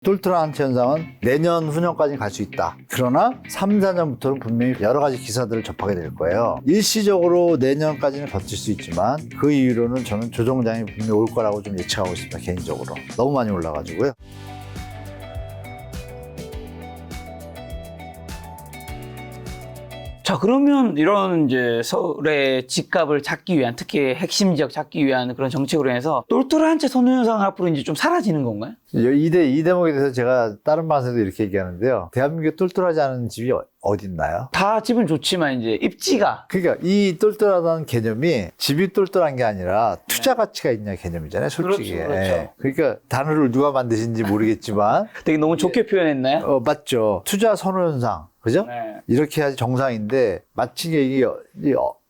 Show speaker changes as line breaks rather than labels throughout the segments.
똘똘한 한치 현상은 내년 후년까지 갈 수 있다. 그러나 3, 4년부터는 분명히 여러 가지 기사들을 접하게 될 거예요. 일시적으로 내년까지는 버틸 수 있지만 그 이후로는 저는 조정장이 분명히 올 거라고 좀 예측하고 있습니다. 개인적으로. 너무 많이 올라가지고요.
자, 그러면 이런 이제 서울의 집값을 잡기 위한, 특히 핵심 지역 잡기 위한 그런 정책으로 인해서 똘똘한 채 선호 현상은 앞으로 이제 좀 사라지는 건가요?
이 대목에 대해서 제가 다른 방송에도 이렇게 얘기하는데요. 대한민국에 똘똘하지 않은 집이 어디 있나요?
다 집은 좋지만 이제 입지가.
그러니까 이 똘똘하다는 개념이 집이 똘똘한 게 아니라 투자 가치가 있냐 개념이잖아요, 솔직히.
그렇죠, 그렇죠.
예. 그러니까 단어를 누가 만드신지 모르겠지만
되게 너무 좋게 표현했나요?
맞죠. 투자 선호 현상. 그죠?
네.
이렇게 해야지 정상인데 마치 이게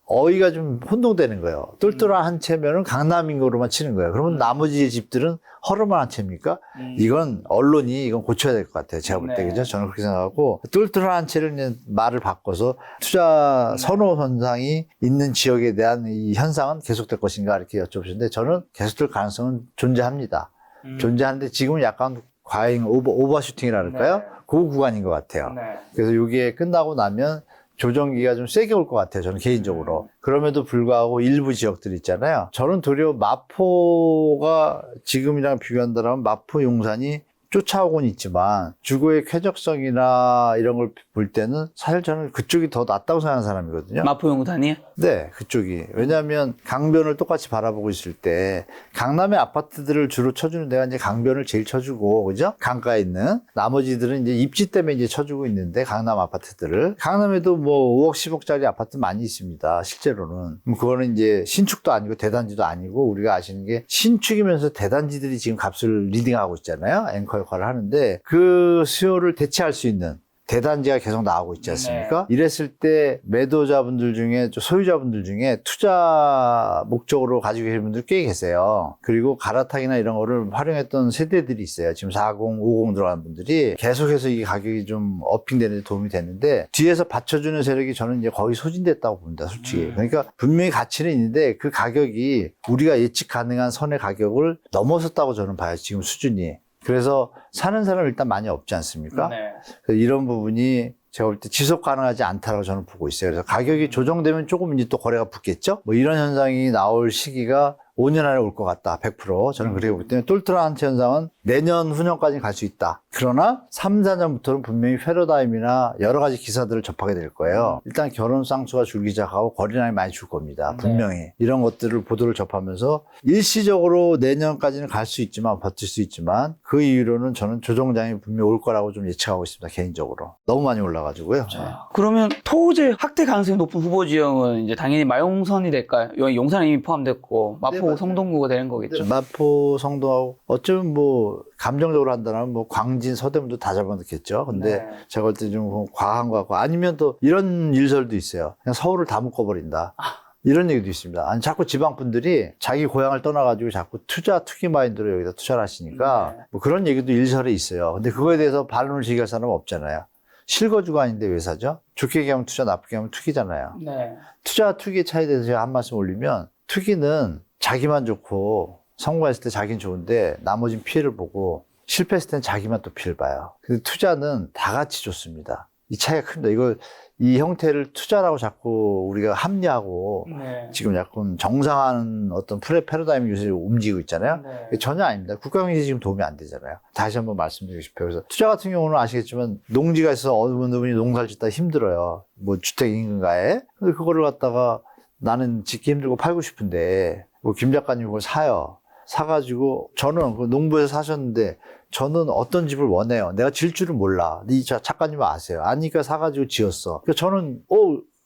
어휘가 좀 혼동되는 거예요. 똘똘한 한 채면은 강남인거로만 치는 거예요. 그러면 나머지 집들은 허름한 한 채입니까? 이건 언론이 이건 고쳐야 될 것 같아요. 제가 볼 때.
네.
그죠? 저는 그렇게 생각하고 똘똘한 한 채를 이제 말을 바꿔서 투자 선호 현상이 있는 지역에 대한 이 현상은 계속될 것인가 이렇게 여쭤보시는데 저는 계속될 가능성은 존재합니다. 존재하는데 지금은 약간 과잉 오버슈팅이라 그럴까요?
네.
그 구간인 것 같아요.
네.
그래서 이게 끝나고 나면 조정기가 좀 세게 올 것 같아요. 저는 개인적으로. 그럼에도 불구하고 일부 지역들 있잖아요. 저는 도리어 마포가 지금이랑 비교한다면 마포 용산이 쫓아오곤 있지만 주거의 쾌적성이나 이런 걸 볼 때는 사실 저는 그쪽이 더 낫다고 생각하는 사람이거든요.
마포 용산이?
네, 그쪽이. 왜냐하면 강변을 똑같이 바라보고 있을 때 강남의 아파트들을 주로 쳐주는 데가 이제 강변을 제일 쳐주고, 그죠? 강가에 있는 나머지들은 이제 입지 때문에 이제 쳐주고 있는데 강남 아파트들을 강남에도 뭐 5억, 10억짜리 아파트 많이 있습니다. 실제로는. 그거는 이제 신축도 아니고 대단지도 아니고 우리가 아시는 게 신축이면서 대단지들이 지금 값을 리딩하고 있잖아요. 앵커 역할을 하는데 그 수요를 대체할 수 있는 대단지가 계속 나오고 있지 않습니까?
네.
이랬을 때 매도자분들 중에, 소유자분들 중에 투자 목적으로 가지고 계신 분들 꽤 계세요. 그리고 갈아타기나 이런 거를 활용했던 세대들이 있어요. 지금 40, 50 들어간 분들이 계속해서 이 가격이 좀 어핑되는 데 도움이 됐는데 뒤에서 받쳐주는 세력이 저는 이제 거의 소진됐다고 봅니다. 솔직히. 그러니까 분명히 가치는 있는데 그 가격이 우리가 예측 가능한 선의 가격을 넘어섰다고 저는 봐요. 지금 수준이. 그래서 사는 사람 일단 많이 없지 않습니까?
네.
그래서 이런 부분이 제가 볼 때 지속 가능하지 않다고 저는 보고 있어요. 그래서 가격이 조정되면 조금 이제 또 거래가 붙겠죠? 뭐 이런 현상이 나올 시기가 5년 안에 올 것 같다. 100%. 저는 그렇게 보기 때문에 똘똘한 한치 현상은 내년 후년까지 갈 수 있다. 그러나 3, 4년부터는 분명히 패러다임이나 여러 가지 기사들을 접하게 될 거예요. 일단 결혼 쌍수가 줄기 시작하고 거래량이 많이 줄 겁니다. 분명히. 이런 것들을 보도를 접하면서 일시적으로 내년까지는 갈 수 있지만 버틸 수 있지만 그 이후로는 저는 조정장이 분명히 올 거라고 좀 예측하고 있습니다. 개인적으로. 너무 많이 올라가지고요.
그러면 토지 확대 가능성이 높은 후보 지역은 이제 당연히 마용선이 될까요? 여기 용산이 이미 포함됐고 마포,
네,
성동구가 되는 거겠죠?
마포, 성동하고 어쩌면 뭐 감정적으로 한다면 뭐 광진, 서대문도 다 잡아놓겠죠. 근데
네.
제가 볼 때 좀 과한 것 같고 아니면 또 이런 일설도 있어요. 그냥 서울을 다 묶어버린다. 이런 얘기도 있습니다. 아니 자꾸 지방 분들이 자기 고향을 떠나가지고 자꾸 투기 마인드로 여기다 투자를 하시니까
네.
뭐 그런 얘기도 일설에 있어요. 근데 그거에 대해서 반론을 제기할 사람은 없잖아요. 실거주가 아닌데 왜 사죠? 좋게 얘기하면 투자, 나쁘게 하면 투기잖아요.
네.
투자와 투기의 차이에 대해서 제가 한 말씀 올리면 투기는 자기만 좋고 성공했을 때 자기는 좋은데 나머지는 피해를 보고 실패했을 때는 자기만 또 피해를 봐요. 근데 투자는 다 같이 좋습니다. 이 차이가 큽니다. 이 형태를 투자라고 자꾸 우리가 합리하고
네.
지금 약간 정상화하는 어떤 패러다임이 요새 움직이고 있잖아요.
네.
전혀 아닙니다. 국가 경제에 지금 도움이 안 되잖아요. 다시 한번 말씀드리고 싶어요. 그래서 투자 같은 경우는 아시겠지만 농지가 있어서 어느 분이 농사를 짓다 힘들어요. 뭐 주택 인근가에. 근데 그거를 갖다가 나는 짓기 힘들고 팔고 싶은데 뭐 김 작가님 그걸 사요. 사가지고 저는 그 농부에서 사셨는데 저는 어떤 집을 원해요. 내가 질 줄은 몰라. 이 작가님 아세요. 아니까 사가지고 지었어. 그러니까 저는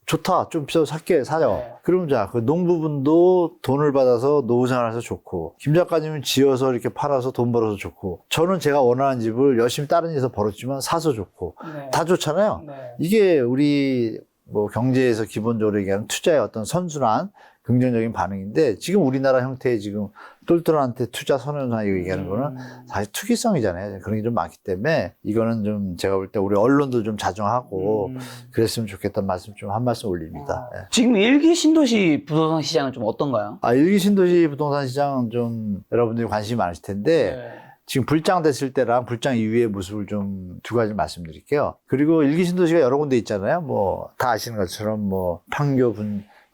좋다. 좀 비싸도 살게 사요.
네.
그러면 그 농부분도 돈을 받아서 노후생활해서 좋고 김 작가님은 지어서 이렇게 팔아서 돈 벌어서 좋고 저는 제가 원하는 집을 열심히 다른 데서 벌었지만 사서 좋고
네.
다 좋잖아요.
네.
이게 우리 뭐 경제에서 기본적으로 얘기하는 투자의 어떤 선순환 긍정적인 반응인데 지금 우리나라 형태의 지금 똘똘한테 투자 선언상 얘기하는 거는 사실 투기성이잖아요. 그런 게 좀 많기 때문에 이거는 좀 제가 볼 때 우리 언론도 좀 자중하고 그랬으면 좋겠다는 말씀 좀 한 말씀 올립니다. 예.
지금 일기 신도시 부동산 시장은 좀 어떤가요?
일기 신도시 부동산 시장은 좀 여러분들이 관심이 많으실 텐데 지금 불장됐을 때랑 불장 이후의 모습을 좀 두 가지 말씀드릴게요. 그리고 일기신도시가 여러 군데 있잖아요. 뭐 다 아시는 것처럼 뭐 판교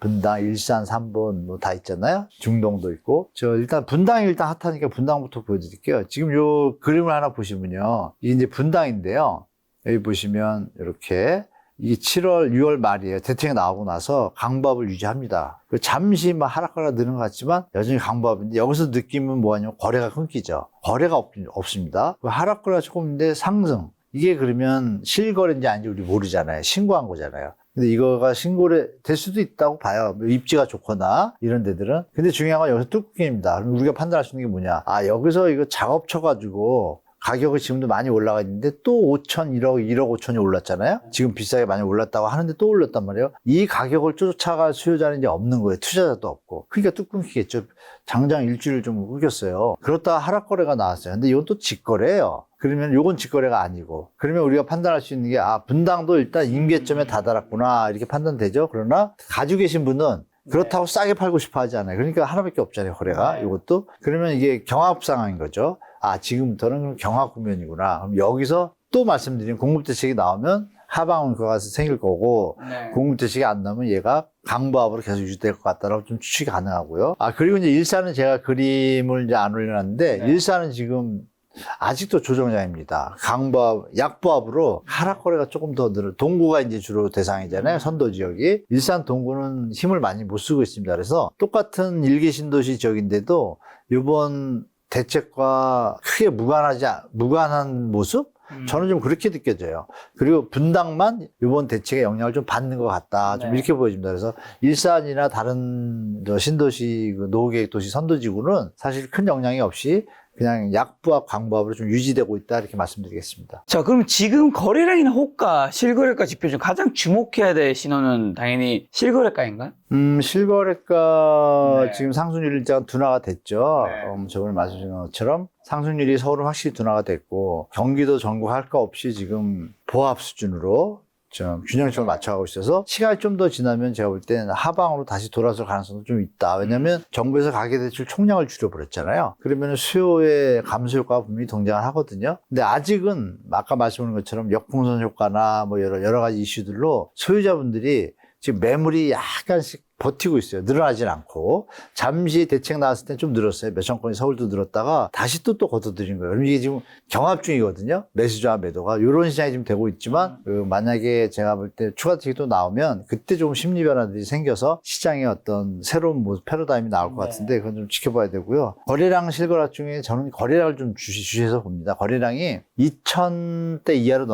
분당, 일산, 삼본 뭐 다 있잖아요. 중동도 있고. 저 일단 분당이 일단 핫하니까 분당부터 보여드릴게요. 지금 요 그림을 하나 보시면요. 이게 이제 분당인데요. 여기 보시면 이렇게 이게 7월, 6월 말이에요. 대통령이 나오고 나서 강보합을 유지합니다. 잠시 막 하락하라 느는 것 같지만 여전히 강보합인데 여기서 느낌은 뭐냐면 거래가 끊기죠. 거래가 없습니다. 하락거래가 조금인데 상승. 이게 그러면 실거래인지 아닌지 우리 모르잖아요. 신고한 거잖아요. 근데 이거가 신고를 될 수도 있다고 봐요. 입지가 좋거나 이런 데들은. 근데 중요한 건 여기서 뚜껑입니다. 그럼 우리가 판단할 수 있는 게 뭐냐. 아, 여기서 이거 작업 쳐가지고 가격이 지금도 많이 올라가 있는데 또 5천, 1억, 1억 5천이 올랐잖아요. 지금 비싸게 많이 올랐다고 하는데 또 올랐단 말이에요. 이 가격을 쫓아갈 수요자는 이제 없는 거예요. 투자자도 없고. 그러니까 뚝 끊기겠죠. 장장 일주일 좀 우겼어요. 그렇다가 하락거래가 나왔어요. 근데 이건 또 직거래예요. 그러면 요건 직거래가 아니고. 그러면 우리가 판단할 수 있는 게, 아, 분당도 일단 임계점에 다다랐구나. 이렇게 판단되죠. 그러나 가지고 계신 분은 그렇다고 싸게 팔고 싶어 하지 않아요. 그러니까 하나밖에 없잖아요, 거래가. 이것도. 그러면 이게 경합 상황인 거죠. 아, 지금부터는 경합 국면이구나. 그럼 여기서 또 말씀드린 공급대책이 나오면 하방효과가 생길 거고, 공급대책이 안 나오면 얘가 강보합으로 계속 유지될 것 같다라고 좀 추측이 가능하고요. 아, 그리고 이제 일산은 제가 그림을 이제 안 올려놨는데, 일산은 지금 아직도 조정장입니다. 강보합, 약보합으로 하락거래가 조금 더 동구가 이제 주로 대상이잖아요. 선도 지역이. 일산 동구는 힘을 많이 못 쓰고 있습니다. 그래서 똑같은 일기 신도시 지역인데도 이번 대책과 크게 무관한 모습? 저는 좀 그렇게 느껴져요. 그리고 분당만 이번 대책의 영향을 좀 받는 것 같다. 좀 이렇게 보여집니다. 그래서 일산이나 다른 신도시, 노후계획 도시 선도지구는 사실 큰 영향이 없이 그냥 약부합, 강부합으로 좀 유지되고 있다. 이렇게 말씀드리겠습니다.
자, 그럼 지금 거래량이나 호가, 실거래가 지표 중 가장 주목해야 될 신호는 당연히 실거래가인가요?
실거래가 지금 상승률이 일단 둔화가 됐죠. 저번에 말씀드린 것처럼 상승률이 서울은 확실히 둔화가 됐고 경기도 전국 할 거 없이 지금 보합 수준으로 좀 균형점을 맞춰가고 있어서 시간이 좀 더 지나면 제가 볼 때는 하방으로 다시 돌아설 가능성도 좀 있다. 왜냐하면 정부에서 가계대출 총량을 줄여버렸잖아요. 그러면 수요의 감소 효과가 분명히 등장을 하거든요. 근데 아직은 아까 말씀드린 것처럼 역풍선 효과나 뭐 여러 가지 이슈들로 소유자분들이 지금 매물이 약간씩 버티고 있어요. 늘어나진 않고. 잠시 대책 나왔을 때 좀 늘었어요. 몇천 건이 서울도 늘었다가 다시 또 걷어들인 거예요. 그럼 이게 지금 경합 중이거든요. 매수자 매도가. 이런 시장이 지금 되고 있지만 만약에 제가 볼 때 추가 대책이 또 나오면 그때 좀 심리 변화들이 생겨서 시장에 어떤 새로운 패러다임이 나올 것 같은데 그건 좀 지켜봐야 되고요. 거래량 실거래 중에 저는 거래량을 좀 주시해서 봅니다. 거래량이 2,000대 이하로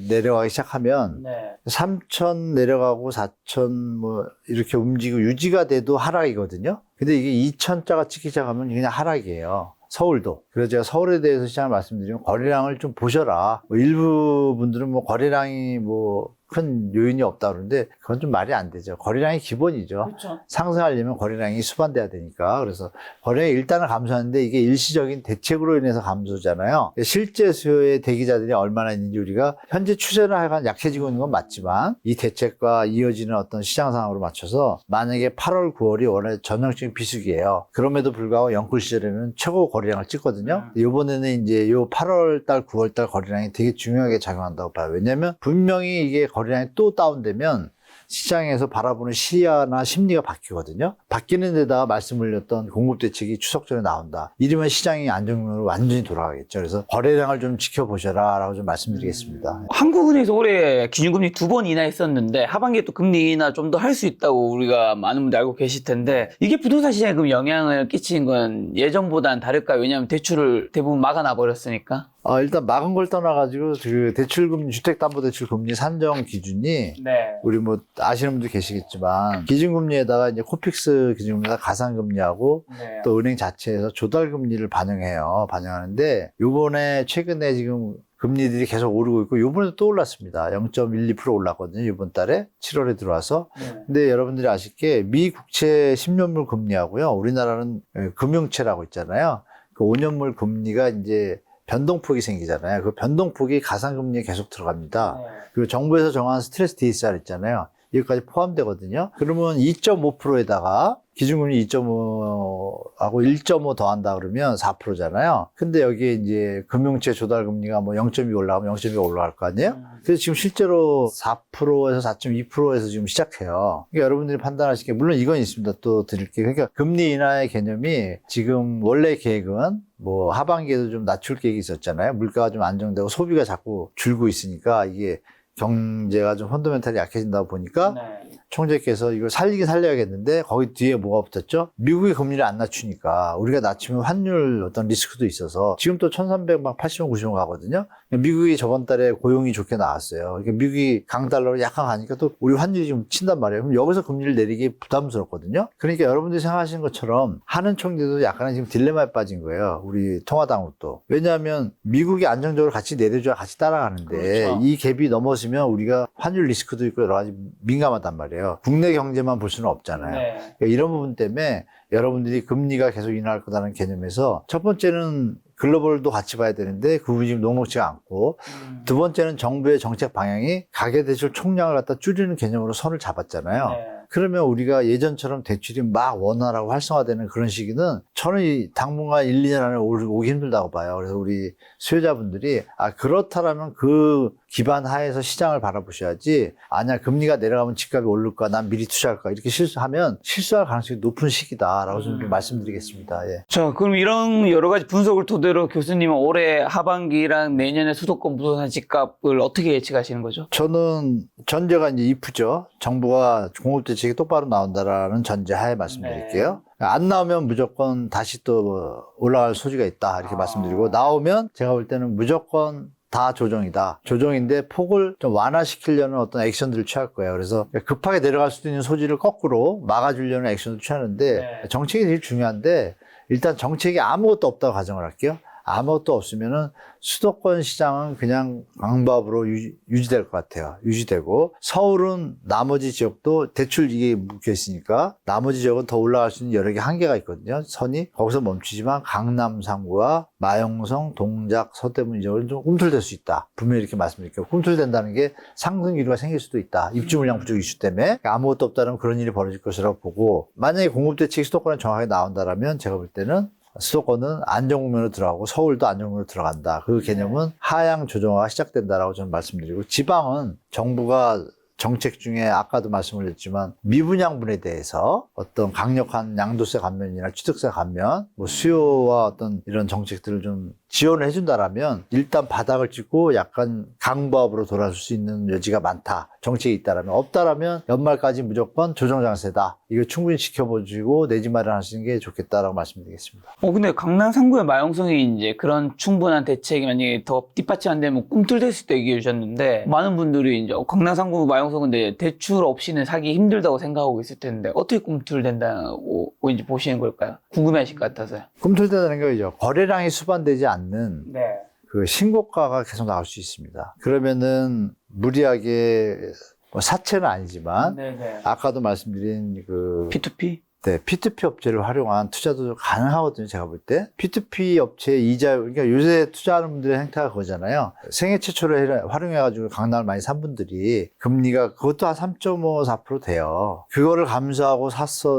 내려가기 시작하면 3,000 내려가고 4,000 뭐 이렇게 움직이고 유지가 돼도 하락이거든요. 근데 이게 2,000자가 찍기 시작하면 그냥 하락이에요. 서울도. 그래서 제가 서울에 대해서 시장을 말씀드리면 거래량을 좀 보셔라. 뭐 일부 분들은 뭐 거래량이 뭐 큰 요인이 없다 그러는데 그건 좀 말이 안 되죠. 거래량이 기본이죠.
그렇죠.
상승하려면 거래량이 수반돼야 되니까. 그래서 거래량이 일단은 감소하는데 이게 일시적인 대책으로 인해서 감소잖아요. 실제 수요의 대기자들이 얼마나 있는지 우리가 현재 추세는 하여간 약해지고 있는 건 맞지만 이 대책과 이어지는 어떤 시장 상황으로 맞춰서 만약에 8월, 9월이 원래 전형적인 비수기예요. 그럼에도 불구하고 영끌 시절에는 최고 거래량을 찍거든요. 이번에는 이제 요 8월 달, 9월 달 거래량이 되게 중요하게 작용한다고 봐요. 왜냐면 분명히 이게 거래량이 또 다운되면 시장에서 바라보는 시야나 심리가 바뀌거든요. 바뀌는 데다가 말씀을 드렸던 공급대책이 추석 전에 나온다. 이러면 시장이 안정적으로 완전히 돌아가겠죠. 그래서 거래량을 좀 지켜보셔라 라고 좀 말씀드리겠습니다.
한국은행에서 올해 기준금리 2번 인하했었는데 하반기에 또 금리 인하 좀 더 할 수 있다고 우리가 많은 분들 알고 계실 텐데 이게 부동산 시장에 그럼 영향을 끼친 건 예전보다는 다를까요? 왜냐하면 대출을 대부분 막아놔 버렸으니까.
일단 막은 걸 떠나가지고 그 대출금리, 주택담보대출금리 산정 기준이 우리 뭐 아시는 분들 계시겠지만 기준금리에다가 이제 코픽스 기준금리에다가 가상금리하고 또 은행 자체에서 조달금리를 반영하는데 요번에 최근에 지금 금리들이 계속 오르고 있고 요번에도 또 올랐습니다. 0.12% 올랐거든요. 이번 달에 7월에 들어와서. 근데 여러분들이 아쉽게 미 국채 10년물 금리하고요. 우리나라는 금융채라고 있잖아요. 그 5년물 금리가 이제 변동폭이 생기잖아요. 그 변동폭이 가상금리에 계속 들어갑니다. 그리고 정부에서 정한 스트레스 DSR 있잖아요. 여기까지 포함되거든요. 그러면 2.5%에다가 기준금리 2.5하고 1.5 더한다 그러면 4%잖아요. 근데 여기에 이제 금융채 조달금리가 뭐 0.2 올라가면 0.2가 올라갈 거 아니에요? 그래서 지금 실제로 4%에서 4.2%에서 지금 시작해요. 그러니까 여러분들이 판단하시기에, 물론 이건 있습니다. 또 드릴게요. 그러니까 금리 인하의 개념이 지금 원래 계획은 뭐 하반기에도 좀 낮출 계획이 있었잖아요. 물가가 좀 안정되고 소비가 자꾸 줄고 있으니까 이게 경제가 좀 펀더멘탈이 약해진다 보니까
네.
총재께서 이걸 살리긴 살려야겠는데 거기 뒤에 뭐가 붙었죠? 미국이 금리를 안 낮추니까 우리가 낮추면 환율 어떤 리스크도 있어서 지금 또 1300막 80원 90원 가거든요. 미국이 저번 달에 고용이 좋게 나왔어요. 그러니까 미국이 강달러로 약간 가니까 또 우리 환율이 좀 친단 말이에요. 그럼 여기서 금리를 내리기 부담스럽거든요. 그러니까 여러분들이 생각하시는 것처럼 하는 총재도 약간의 지금 딜레마에 빠진 거예요. 우리 통화당국도. 왜냐하면 미국이 안정적으로 같이 내려줘야 같이 따라가는데
그렇죠.
이 갭이 넘어서면 우리가 환율 리스크도 있고 여러 가지 민감하단 말이에요. 국내 경제만 볼 수는 없잖아요.
네.
그러니까 이런 부분 때문에 여러분들이 금리가 계속 인하할 거다는 개념에서 첫 번째는 글로벌도 같이 봐야 되는데 그 부분이 지금 녹록지가 않고 두 번째는 정부의 정책 방향이 가계대출 총량을 갖다 줄이는 개념으로 선을 잡았잖아요.
네.
그러면 우리가 예전처럼 대출이 막 원활하고 활성화되는 그런 시기는 저는 이 당분간 1, 2년 안에 오기 힘들다고 봐요. 그래서 우리 수요자분들이 그렇다라면 그 기반 하에서 시장을 바라보셔야지, 아니야 금리가 내려가면 집값이 오를까 난 미리 투자할까 이렇게 실수하면 실수할 가능성이 높은 시기다라고 좀 말씀드리겠습니다. 예.
자, 그럼 이런 여러 가지 분석을 토대로 교수님은 올해 하반기랑 내년에 수도권 부동산 집값을 어떻게 예측하시는 거죠?
저는 전제가 이제 이프죠. 정부가 공급대책이 똑바로 나온다라는 전제하에 말씀드릴게요. 안 나오면 무조건 다시 또 올라갈 소지가 있다 이렇게 말씀드리고, 나오면 제가 볼 때는 무조건 다 조정이다. 조정인데 폭을 좀 완화시키려는 어떤 액션들을 취할 거예요. 그래서 급하게 내려갈 수도 있는 소지를 거꾸로 막아주려는 액션을 취하는데, 정책이 제일 중요한데 일단 정책이 아무것도 없다고 가정을 할게요. 아무것도 없으면은 수도권 시장은 그냥 강보합으로 유지될 것 같아요. 유지되고, 서울은 나머지 지역도 대출 이게 묶여 있으니까 나머지 지역은 더 올라갈 수 있는 여러 개 한계가 있거든요. 선이 거기서 멈추지만 강남 3구와 마영성, 동작, 서대문 지역은 좀 꿈틀댈 수 있다. 분명히 이렇게 말씀드릴게요. 꿈틀댄다는 게 상승 기류가 생길 수도 있다. 입주 물량 부족 이슈 때문에 아무것도 없다면 그런 일이 벌어질 것이라고 보고, 만약에 공급대책이 수도권에 정확하게 나온다라면 제가 볼 때는 수도권은 안정국면으로 들어가고 서울도 안정국면으로 들어간다. 그 개념은 하향 조정화가 시작된다라고 저는 말씀드리고, 지방은 정부가 정책 중에 아까도 말씀을 드렸지만 미분양분에 대해서 어떤 강력한 양도세 감면이나 취득세 감면, 뭐 수요와 어떤 이런 정책들을 좀 지원을 해준다라면 일단 바닥을 찍고 약간 강보합으로 돌아설 수 있는 여지가 많다. 정책이 있다라면. 없다라면 연말까지 무조건 조정 장세다. 이거 충분히 지켜보시고 내지 마련하시는 게 좋겠다라고 말씀드리겠습니다.
근데 강남 3구의 마용성이 이제 그런 충분한 대책이 만약에 더 뒷받침 안 되면 꿈틀댈 수 있다 얘기해 주셨는데, 많은 분들이 이제 강남 3구 마용성은 대출 없이는 사기 힘들다고 생각하고 있을 텐데 어떻게 꿈틀댄다고 이제 보시는 걸까요? 궁금해하실 것 같아서요.
꿈틀대다는 거죠. 거래량이 수반되지 않는
네.
그 신고가가 계속 나올 수 있습니다. 그러면은 무리하게 뭐 사채는 아니지만
네네.
아까도 말씀드린 그
P2P?
네, P2P 업체를 활용한 투자도 가능하거든요, 제가 볼 때. P2P 업체 이자, 그러니까 요새 투자하는 분들의 행태가 그거잖아요. 생애 최초로 활용해가지고 강남을 많이 산 분들이 금리가 그것도 한 3.5, 4% 돼요. 그거를 감수하고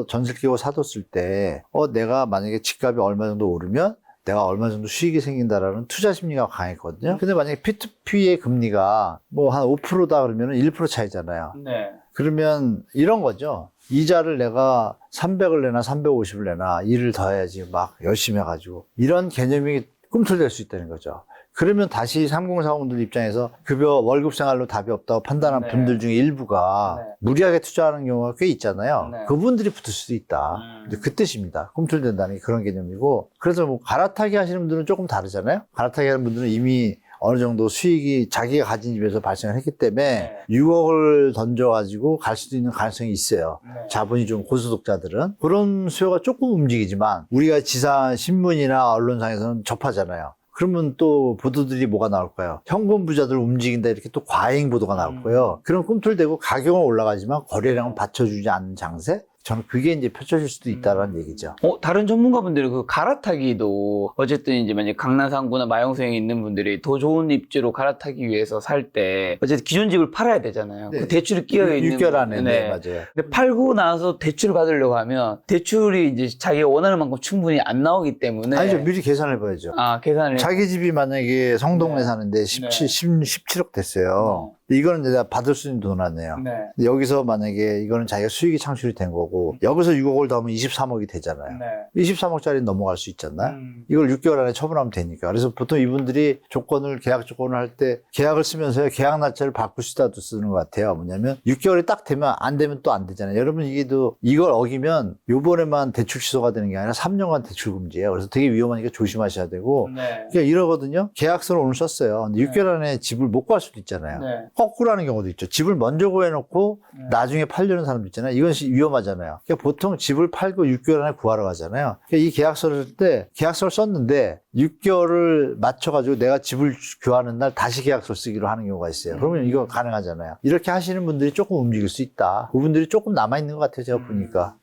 전세 끼고 사뒀을 때, 내가 만약에 집값이 얼마 정도 오르면 내가 얼마 정도 수익이 생긴다라는 투자 심리가 강했거든요. 근데 만약에 P2P의 금리가 뭐 한 5%다 그러면 1% 차이잖아요.
네.
그러면 이런 거죠. 이자를 내가 300을 내나 350을 내나 일을 더 해야지 막 열심히 해가지고 이런 개념이 꿈틀댈 수 있다는 거죠. 그러면 다시 3040들 입장에서 급여 월급 생활로 답이 없다고 판단한
네.
분들 중에 일부가 무리하게 투자하는 경우가 꽤 있잖아요.
네.
그분들이 붙을 수도 있다. 그 뜻입니다. 꿈틀댄다는 게 그런 개념이고, 그래서 뭐 갈아타기 하시는 분들은 조금 다르잖아요. 갈아타기 하는 분들은 이미 어느 정도 수익이 자기가 가진 집에서 발생을 했기 때문에 6억을 던져가지고 갈 수도 있는 가능성이 있어요. 자본이 좀 고소득자들은. 그런 수요가 조금 움직이지만 우리가 신문이나 언론상에서는 접하잖아요. 그러면 또 보도들이 뭐가 나올까요? 현금 부자들 움직인다 이렇게 또 과잉 보도가 나올 거예요. 그럼 꿈틀대고 가격은 올라가지만 거래량은 받쳐주지 않는 장세? 저는 그게 이제 펼쳐질 수도 있다라는 얘기죠.
다른 전문가분들이 그 갈아타기도 어쨌든 이제 만약 강남상구나 마영수형이 있는 분들이 더 좋은 입지로 갈아타기 위해서 살 때 어쨌든 기존 집을 팔아야 되잖아요.
네.
그 대출이 끼어 있는
6개월 안에.
네.
네, 맞아요.
근데 팔고 나서 대출을 받으려고 하면 대출이 이제 자기가 원하는 만큼 충분히 안 나오기 때문에
아니죠. 미리 계산해 봐야죠.
계산을
자기 집이 만약에 성동네
네.
사는데 17억 됐어요. 이거는 내가 받을 수 있는 돈 아니에요.
네.
근데 여기서 만약에 이거는 자기가 수익이 창출이 된 거고 여기서 6억을 더하면 23억이 되잖아요.
네.
23억짜리 넘어갈 수 있잖아요. 이걸 6개월 안에 처분하면 되니까. 그래서 보통 이분들이 계약 조건을 할 때 계약을 쓰면서 계약 날짜를 바꿀 수다도 쓰는 것 같아요. 뭐냐면 6개월이 딱 되면 안 되면 또 안 되잖아요. 여러분 이걸 어기면 요번에만 대출 취소가 되는 게 아니라 3년간 대출 금지예요. 그래서 되게 위험하니까 조심하셔야 되고.
네.
그러니까 이러거든요. 계약서를 오늘 썼어요. 근데 6개월 안에 집을 못 구할 수도 있잖아요.
네.
거꾸로 하는 경우도 있죠. 집을 먼저 구해놓고 나중에 팔려는 사람도 있잖아요. 이건 위험하잖아요. 그러니까 보통 집을 팔고 6개월 안에 구하러 가잖아요. 그러니까 이 계약서를 쓸 때 계약서를 썼는데 6개월을 맞춰가지고 내가 집을 교환하는 날 다시 계약서를 쓰기로 하는 경우가 있어요. 그러면 이거 가능하잖아요. 이렇게 하시는 분들이 조금 움직일 수 있다. 그분들이 조금 남아있는 것 같아요. 제가 보니까.